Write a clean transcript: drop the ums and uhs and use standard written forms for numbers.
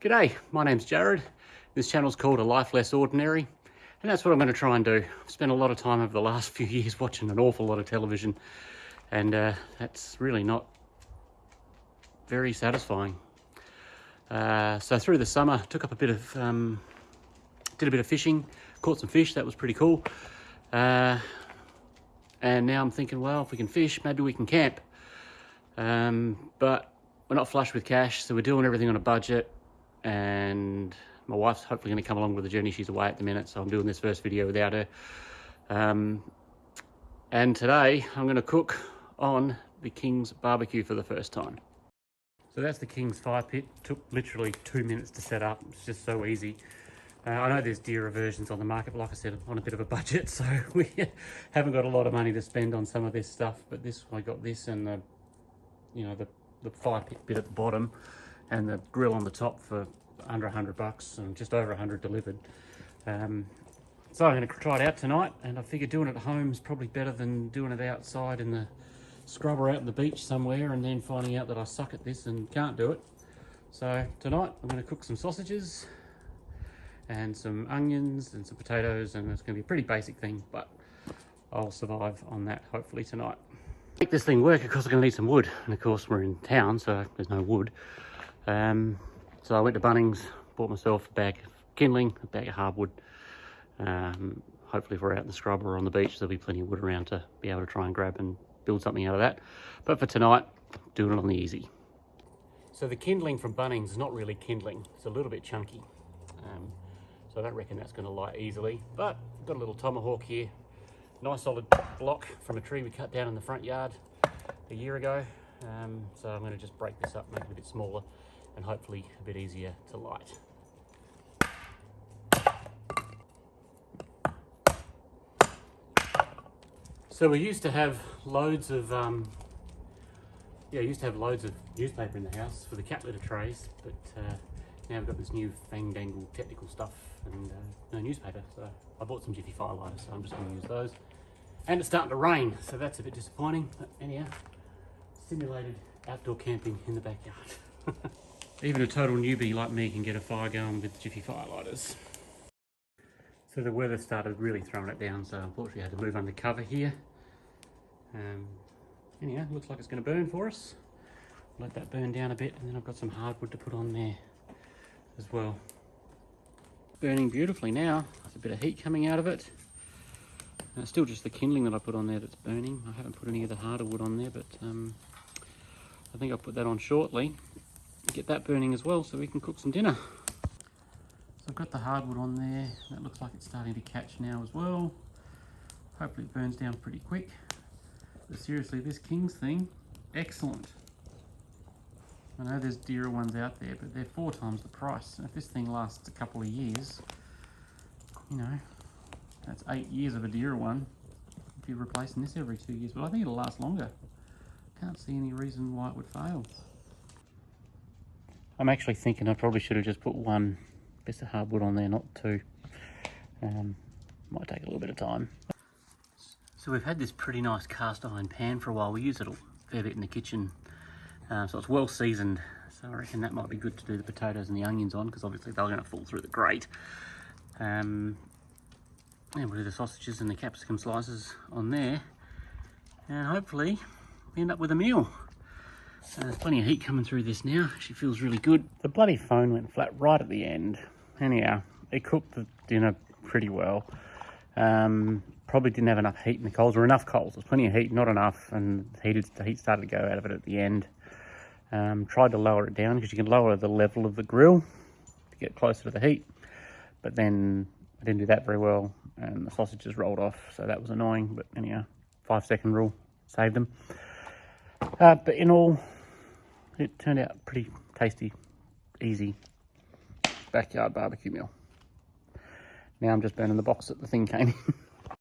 G'day, my name's Jared. This channel's called A Life Less Ordinary, and that's what I'm going to try and do. I've spent a lot of time over the last few years watching an awful lot of television, and that's really not very satisfying. So through the summer, took up a bit of, did a bit of fishing, caught some fish. That was pretty cool. And now I'm thinking, well, if we can fish, maybe we can camp. But we're not flush with cash, so we're doing everything on a budget. And my wife's hopefully going to come along with the journey. She's away at the minute, so I'm doing this first video without her. And today I'm going to cook on the King's barbecue for the first time. So that's the King's fire pit. Took literally 2 minutes to set up. It's just so easy. I know there's dearer versions on the market, but like I said, I'm on a bit of a budget, so we haven't got a lot of money to spend on some of this stuff. But this, I got this and the, you know, the fire pit bit at the bottom, and the grill on the top for under $100 and just over 100 delivered. So I'm going to try it out tonight, and I figure doing it at home is probably better than doing it outside in the scrub or out on the beach somewhere and then finding out that I suck at this and can't do it. So tonight I'm going to cook some sausages and some onions and some potatoes, and it's going to be a pretty basic thing, but I'll survive on that hopefully tonight. To make this thing work, of course I'm going to need some wood, and of course we're in town, so there's no wood. So I went to Bunnings, bought myself a bag of kindling, a bag of hardwood. Hopefully if we're out in the scrub or on the beach, there'll be plenty of wood around to be able to try and grab and build something out of that. But for tonight, doing it on the easy. So the kindling from Bunnings is not really kindling, it's a little bit chunky. So I don't reckon that's going to light easily, but I've got a little tomahawk here. Nice solid block from a tree we cut down in the front yard a year ago. So I'm going to just break this up, make it a bit smaller, and hopefully a bit easier to light. So we used to have loads of newspaper in the house for the cat litter trays, but now we've got this new fang-dangle technical stuff and no newspaper. So I bought some Jiffy firelighters, so I'm just going to use those. And it's starting to rain, so that's a bit disappointing. But anyhow, simulated outdoor camping in the backyard. Even a total newbie like me can get a fire going with Jiffy firelighters. So the weather started really throwing it down, so unfortunately I had to move under cover here. Anyhow, looks like it's going to burn for us. Let that burn down a bit, and then I've got some hardwood to put on there as well. Burning beautifully now. There's a bit of heat coming out of it. It's still just the kindling that I put on there that's burning. I haven't put any of the harder wood on there, but I think I'll put that on shortly. Get that burning as well so we can cook some dinner. So I've got the hardwood on there. That looks like it's starting to catch now as well. Hopefully it burns down pretty quick. But seriously, this King's thing, excellent. I know there's dearer ones out there, but they're 4 times the price. And if this thing lasts a couple of years, you know, that's 8 years of a dearer one if you're replacing this every 2 years. But I think it'll last longer. Can't see any reason why it would fail. I'm actually thinking I probably should have just put 1 piece of hardwood on there, not 2. Might take a little bit of time. So we've had this pretty nice cast iron pan for a while. We use it a fair bit in the kitchen. So it's well seasoned. So I reckon that might be good to do the potatoes and the onions on, because obviously they're going to fall through the grate. And we'll do the sausages and the capsicum slices on there. And hopefully we end up with a meal. There's plenty of heat coming through this now. Actually feels really good. The bloody phone went flat right at the end. Anyhow, it cooked the dinner pretty well. Probably didn't have enough heat in the coals, or enough coals. There's plenty of heat, not enough, and the heat started to go out of it at the end. Tried to lower it down, because you can lower the level of the grill to get closer to the heat. But then I didn't do that very well, and the sausages rolled off, so that was annoying. But anyhow, 5-second rule, saved them. But in all, it turned out pretty tasty, easy backyard barbecue meal. Now I'm just burning the box that the thing came in.